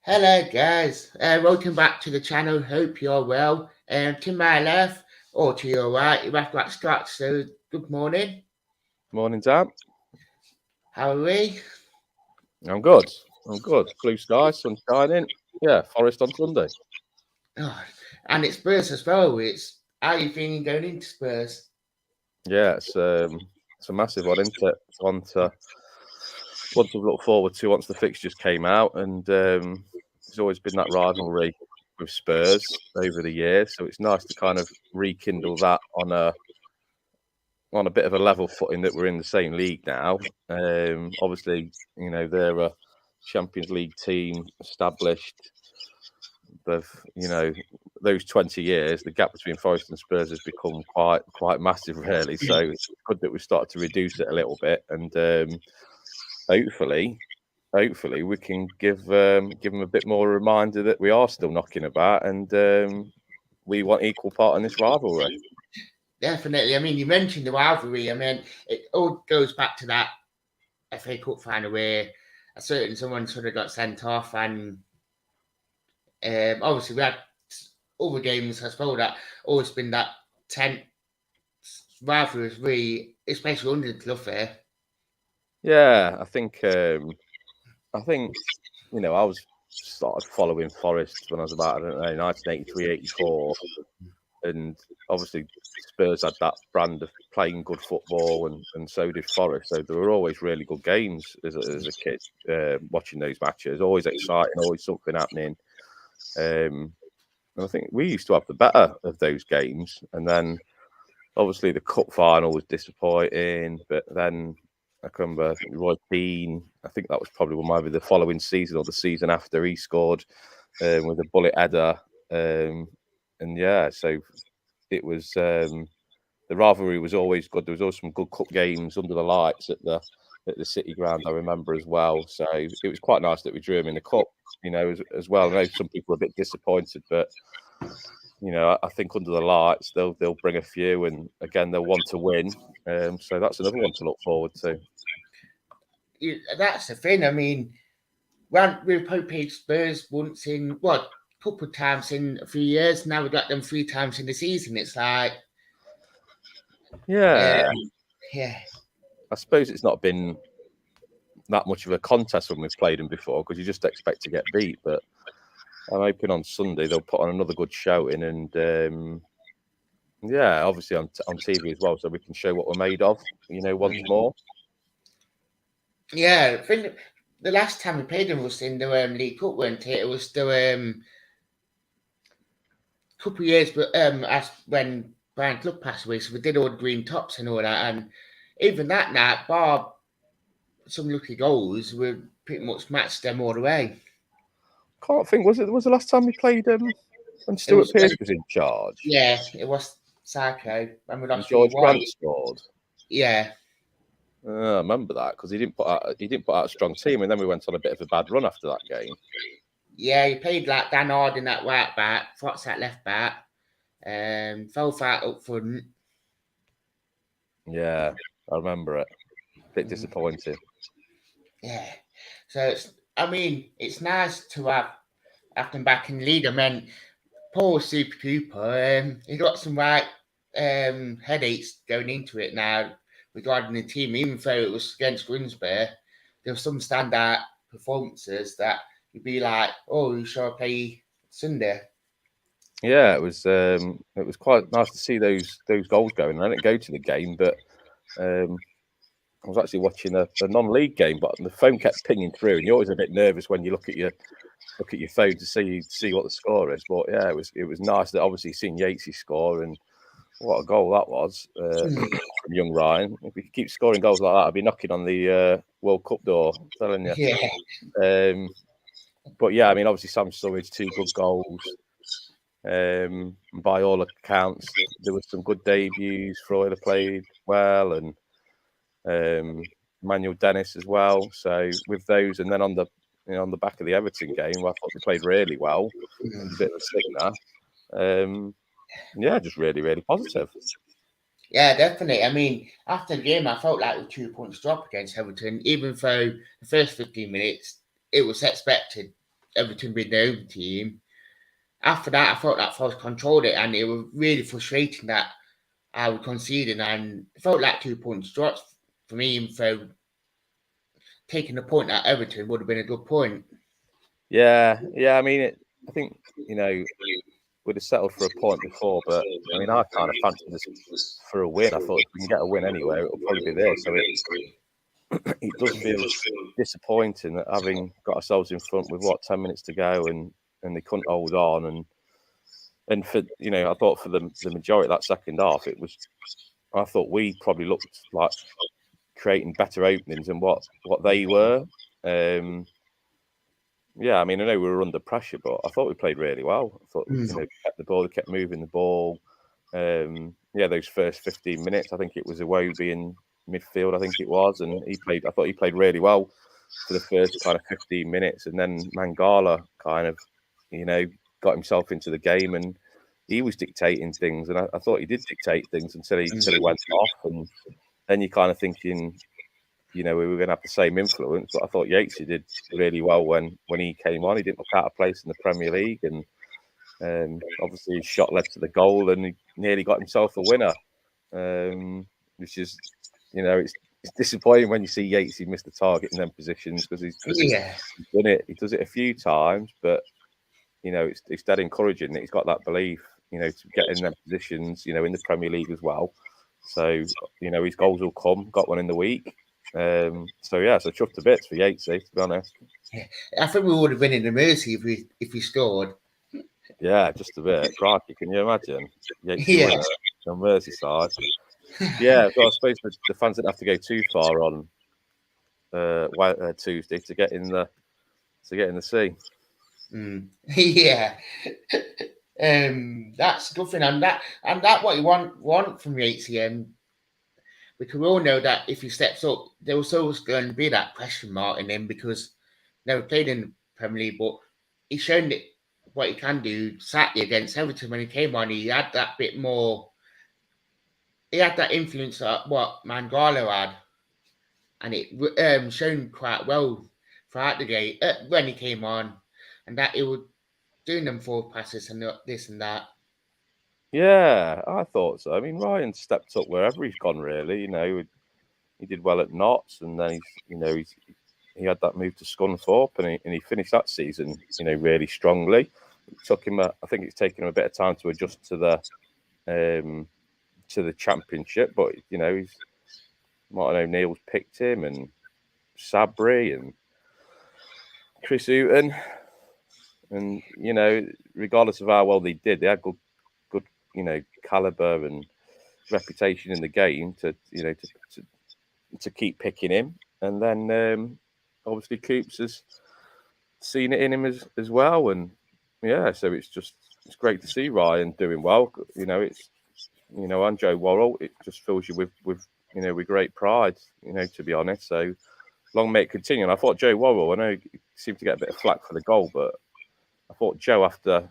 Hello, guys. Welcome back to the channel. Hope you're well. To my left, or to your right, you have got Scott. So, good morning. Morning, Dan. How are we? I'm good. I'm good. Blue sky, sun shining. Yeah, Forest on Sunday. Oh, and it's Spurs as well. How you feeling going into Spurs? Yeah, it's a massive one, isn't it? One to look forward to once the fixtures came out, and there's always been that rivalry with Spurs over the years, so it's nice to kind of rekindle that on a bit of a level footing that we're in the same league now. Obviously, they're a Champions League team established. Those 20 years, the gap between Forest and Spurs has become quite massive, really. So it's good that we've started to reduce it a little bit, and hopefully, hopefully we can give them a bit more reminder that we are still knocking about, and we want equal part in this rivalry. Definitely. I mean, you mentioned the rivalry. I mean, it all goes back to that FA Cup final where a certain someone sort of got sent off, and obviously we had other games as well that always been that tense rivalry, especially under the club there. Yeah, I think I was started following Forest when I was about, I don't know, 1983, 84. And obviously Spurs had that brand of playing good football, and so did Forest. So there were always really good games as a kid, watching those matches. Always exciting, always something happening. And I think we used to have the better of those games. And then obviously the cup final was disappointing, but then I can remember Roy Keane. I think that was probably maybe the following season or the season after he scored with a bullet header. And yeah, so it was the rivalry was always good. There was always some good cup games under the lights at the City Ground, I remember as well. So it was quite nice that we drew them in the cup, as well. I know some people are a bit disappointed, but I think under the lights they'll bring a few, and again they'll want to win. So that's another one to look forward to. That's the thing. I mean, we've probably Spurs once in what couple of times in a few years. Now we've got them 3 times in the season. It's like, Yeah, yeah, I suppose it's not been that much of a contest when we've played them before, because you just expect to get beat. But I'm hoping on Sunday they'll put on another good shouting, and yeah, obviously on TV as well, so we can show what we're made of, once more. yeah. I think the last time we played them was in the League Cup, weren't it? It was the couple of years, but as when Brian Clough passed away, so we did all the green tops and all that, and even that night, bar some lucky goals, we pretty much matched them all the way. Can't think, was the last time we played when It Stuart was, Pearce was in charge yeah, it was Psycho, and we and lost George 3-1. Grant scored? Yeah, I remember that, because he didn't put out a strong team, and then we went on a bit of a bad run after that game. yeah, he played like Dan Harden at right back, Fox at left back, Felfat up front. Yeah, I remember it. Bit disappointing. Yeah, so it's nice to have them back in the league. I mean, Paul was super duper. He got some right headaches going into it now regarding the team, even though it was against Grimsby. There were some standout performances that you'd be like, oh, you shall play Sunday. Yeah, it was quite nice to see those goals going. I didn't go to the game, but I was actually watching a non-league game, but the phone kept pinging through, and you're always a bit nervous when you look at your phone to see what the score is. But yeah, it was nice that obviously seeing Yatesy score, and what a goal that was from young Ryan. If we could keep scoring goals like that, I'd be knocking on the World Cup door, I'm telling you. Yeah. But yeah, I mean, obviously Sam Sturridge, 2 good goals. By all accounts, there was some good debuts. Freuler played well, and Manuel Dennis as well. So with those, and then on the back of the Everton game, I thought they played really well. It was a bit of a sickener. Yeah, just really, really positive. Yeah, definitely. I mean, after the game, I felt like with 2 points drop against Everton, even though the first 15 minutes, it was expected Everton being the home team. After that, I thought that Forest controlled it, and it was really frustrating that I was conceding, and it felt like 2 points dropped for me. So taking the point at Everton would have been a good point. Yeah. I mean, I think we'd have settled for a point before, but I mean, I kind of fancied us for a win. I thought if we can get a win anywhere, it'll probably be there. So it does feel disappointing that having got ourselves in front with 10 minutes to go and they couldn't hold on and for I thought for the majority of that second half I thought we probably looked like creating better openings than what they were. Yeah, I mean, I know we were under pressure, but I thought we played really well. I thought kept the ball, kept moving the ball. Those first 15 minutes, I think it was Iwobi in midfield. I think it was, and I thought he played really well for the first kind of 15 minutes, and then Mangala kind of, got himself into the game, and he was dictating things, and I thought he did dictate things until he went off, and then you're kind of thinking, we were going to have the same influence. But I thought Yatesy did really well when he came on. He didn't look out of place in the Premier League, and obviously his shot led to the goal, and he nearly got himself a winner, which is, it's disappointing when you see Yatesy miss the target in them positions because he's done it. He does it a few times, but it's dead encouraging that he's got that belief, to get in them positions, in the Premier League as well. So his goals will come. Got one in the week. So chuffed to bits for Yatesy, to be honest. I think we would have been in the Mercy if we scored. Yeah, just a bit. Crikey, can you imagine? Yatesy winner on Merseyside. Yeah, so I suppose the fans didn't have to go too far on Tuesday to get in the sea. Yeah. That's good thing, and that what you want from Yatesy. Because we all know that if he steps up, there was always going to be that question mark in him because never played in the Premier League, but he's shown it what he can do. Saturday against Everton when he came on, he had that bit more. He had that influence of what Mangala had, and it shown quite well throughout the game when he came on, and that he was doing them forward passes and this and that. Yeah, I thought so. I mean, Ryan stepped up wherever he's gone. Really, he did well at Notts, and then he had that move to Scunthorpe, and he finished that season, really strongly. It took him, I think it's taken him a bit of time to adjust to the Championship, but he's Martin O'Neill's picked him, and Sabri and Chris Hughton, and regardless of how well they did, they had good caliber and reputation in the game to keep picking him, and then obviously Coops has seen it in him as well, and so it's great to see Ryan doing well. It's and Joe Worrell, it just fills you with great pride, to be honest. So long may it continue. And I thought Joe Worrell, I know he seemed to get a bit of flack for the goal, but I thought Joe, after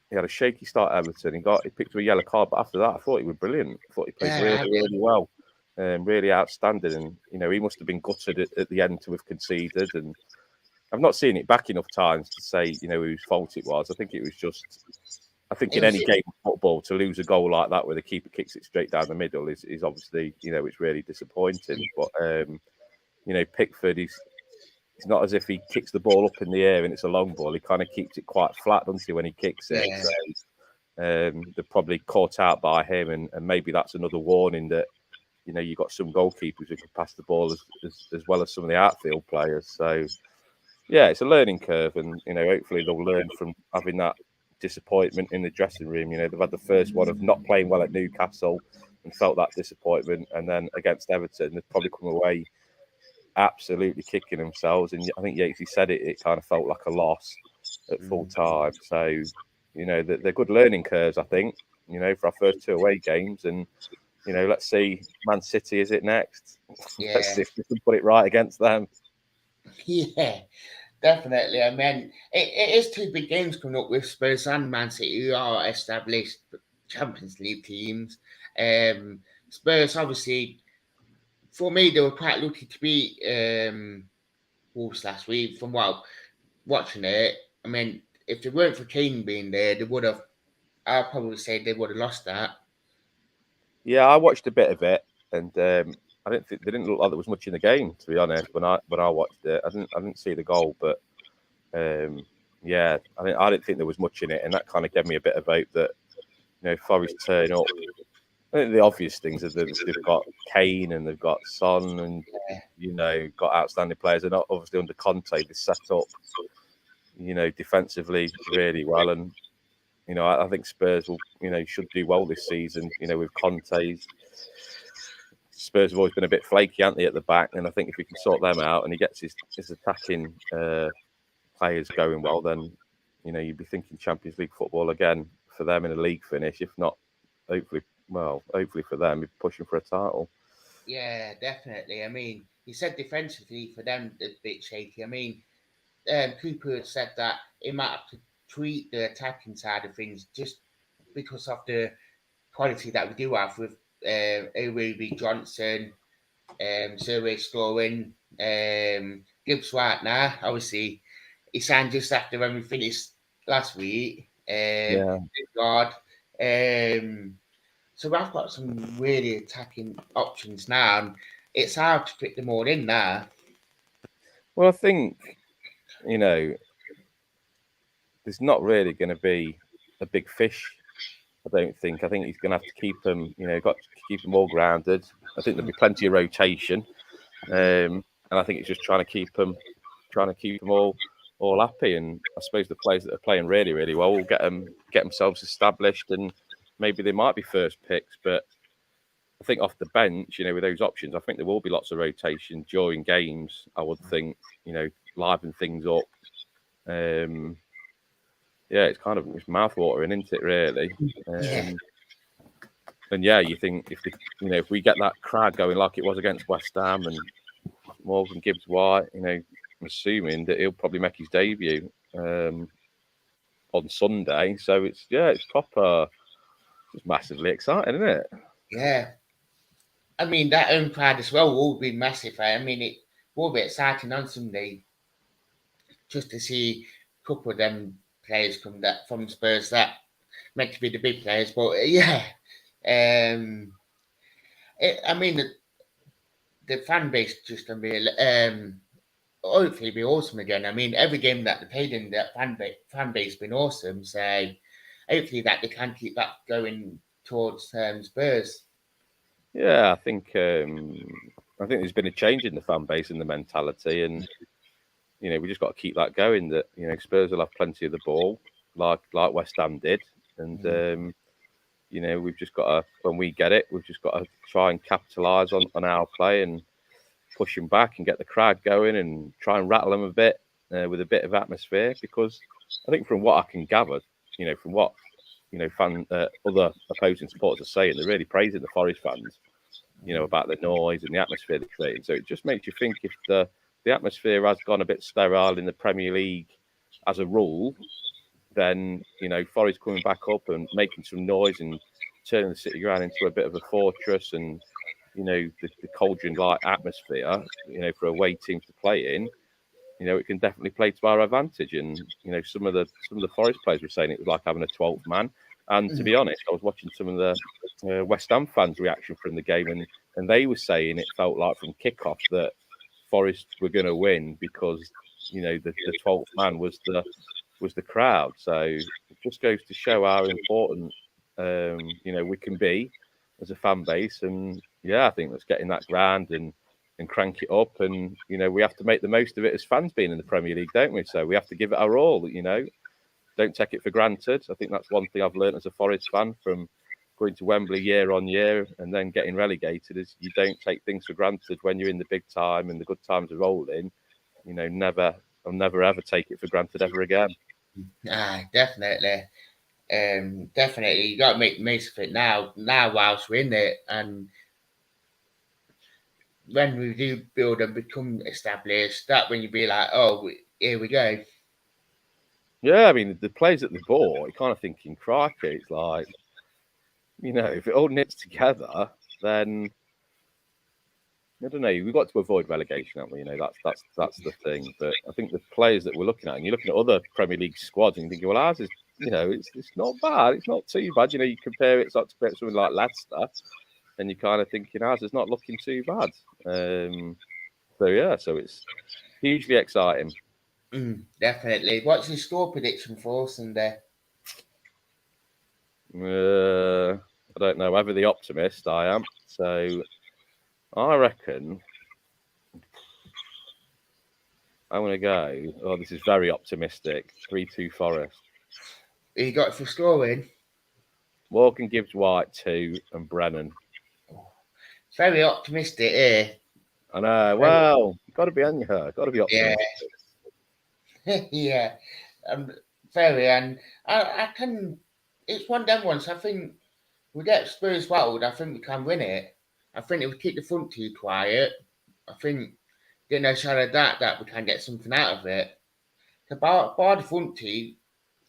he had a shaky start at Everton, he picked up a yellow card, but after that I thought he was brilliant. I thought he played really well. Really outstanding, and he must have been gutted at the end to have conceded. And I've not seen it back enough times to say whose fault it was. I think it was just. I think in any game of football, to lose a goal like that where the keeper kicks it straight down the middle is obviously it's really disappointing. But Pickford, he's not as if he kicks the ball up in the air and it's a long ball. He kind of keeps it quite flat, doesn't he, when he kicks it? Yeah. So they're probably caught out by him, and maybe that's another warning that. You've got some goalkeepers who can pass the ball as well as some of the outfield players. So, yeah, it's a learning curve, and hopefully they'll learn from having that disappointment in the dressing room. They've had the first one of not playing well at Newcastle and felt that disappointment, and then against Everton, they've probably come away absolutely kicking themselves. And I think Yatesy said it kind of felt like a loss at full time. So, they're good learning curves, I think. For our first 2 away games, and. Let's see, Man City, is it next? Yeah. Let's see if we can put it right against them. Yeah, definitely. I mean, it is 2 big games coming up with Spurs and Man City, who are established Champions League teams. Spurs, obviously, for me, they were quite lucky to beat Wolves last week. From watching it, I mean, if it weren't for Keane being there, they would have. I'll probably say they would have lost that. Yeah, I watched a bit of it, and I didn't think they didn't look like there was much in the game. To be honest, when I watched it, I didn't see the goal, but yeah, I didn't think there was much in it, and that kind of gave me a bit of hope that Forest turn up. I think the obvious things are that they've got Kane and they've got Son and got outstanding players. They're not obviously under Conte. They set up defensively really well, and I think Spurs will should do well this season. With Conte's Spurs have always been a bit flaky, aren't they, at the back? And I think if he can sort them out and he gets his attacking players going well, then you'd be thinking Champions League football again for them in a league finish. If not, hopefully for them, pushing for a title. Yeah, definitely. I mean, he said defensively for them it's a bit shaky. I mean, Cooper had said that he might have to tweak the attacking side of things just because of the quality that we do have with Aweeby Johnson, Survey scoring, Gibbs White now. Obviously, he signed just after when we finished last week. Yeah. God. So I've got some really attacking options now, and it's hard to fit them all in now. Well, I think there's not really going to be a big fish. I don't think. I think he's going to have to keep them. Got to keep them all grounded. I think there'll be plenty of rotation, and I think it's just trying to keep them all happy. And I suppose the players that are playing really, really well will get themselves established, and maybe they might be first picks. But I think off the bench, with those options, I think there will be lots of rotation during games. I would think, liven things up. Yeah, it's kind of mouth-watering, isn't it? Really. Yeah. And yeah, you think if we get that crowd going like it was against West Ham and Morgan Gibbs White, I'm assuming that he'll probably make his debut on Sunday. So it's proper, just massively exciting, isn't it? Yeah. I mean, that home crowd as well will be massive. I mean, it will be exciting on Sunday just to see a couple of them players from Spurs that meant to be the big players. But yeah, I mean, the fan base just gonna be hopefully be awesome again. I mean, every game that they played in, that fan base been awesome. So hopefully that they can keep that going towards Spurs. Yeah, I think there's been a change in the fan base and the mentality, and we just got to keep that going. That Spurs will have plenty of the ball, like West Ham did, and we've just got to, when we get it, we've just got to try and capitalise on our play and push them back and get the crowd going and try and rattle them a bit with a bit of atmosphere. Because I think from what I can gather, from what other opposing supporters are saying, they're really praising the Forest fans, about the noise and the atmosphere they're creating. So it just makes you think if the atmosphere has gone a bit sterile in the Premier League as a rule, then Forest coming back up and making some noise and turning the City Ground into a bit of a fortress, and the cauldron-like atmosphere, for away teams to play in, it can definitely play to our advantage. And some of the Forest players were saying it was like having a 12th man. And to be honest, I was watching some of the West Ham fans' reaction from the game, and they were saying it felt like from kickoff that Forest were going to win because the 12th man was the crowd. So it just goes to show how important we can be as a fan base. And yeah, I think let's get in that ground and crank it up. And we have to make the most of it as fans being in the Premier League, don't we? So we have to give it our all. Don't take it for granted. I think that's one thing I've learned as a Forest fan from going to Wembley year on year and then getting relegated, is you don't take things for granted when you're in the big time and the good times are rolling. I'll never ever take it for granted ever again. Definitely. Definitely. You got to make the most of it now whilst we're in it. And when we do build and become established, that when you be like, oh, here we go. Yeah, I mean, the players at the ball, you're kind of thinking, crikey, it's like, if it all knits together, then, I don't know. We've got to avoid relegation, haven't we? You know, that's the thing. But I think the players that we're looking at, and you're looking at other Premier League squads, and you think, well, ours is, you know, it's not bad. It's not too bad. You know, you compare it to something like Leicester, and you're kind of thinking ours is not looking too bad. So yeah, so it's hugely exciting. Definitely. What's your score prediction for Sunday? I don't know. Ever the optimist I am. So I reckon I'm going to go. Oh, this is very optimistic. 3-2 Forest. Who you got for scoring? Morgan Gibbs White 2 and Brennan. It's very optimistic here. I know. Well, got to be on your. Got to be Yeah. optimistic. Yeah. Very. And I can. It's one of them ones. I think we get Spurs rattled. I think we can win it. I think if we keep the front two quiet, I think getting no shadow of that we can get something out of it. Bar the front two,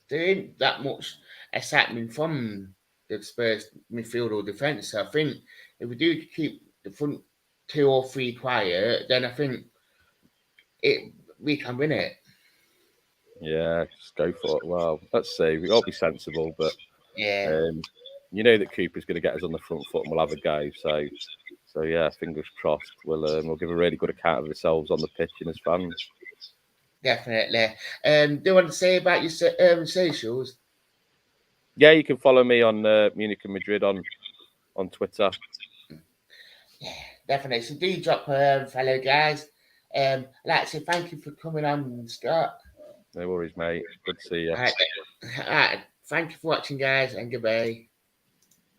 there ain't that much excitement from the Spurs midfield or defence. So I think if we do keep the front 2 or 3 quiet, then I think we can win it. Yeah, just go for it. Well, let's see. We got to be sensible, but Yeah, you know that Cooper's going to get us on the front foot and we'll have a go. So yeah, fingers crossed. We'll give a really good account of ourselves on the pitch and as fans. definitely. Do you want to say about your socials? Yeah, you can follow me on Munich and Madrid on Twitter. Yeah, definitely. So do drop fellow guys. I'd like to say thank you for coming on, Scott. No worries, mate. Good to see you. All right. Thank you for watching, guys, and goodbye.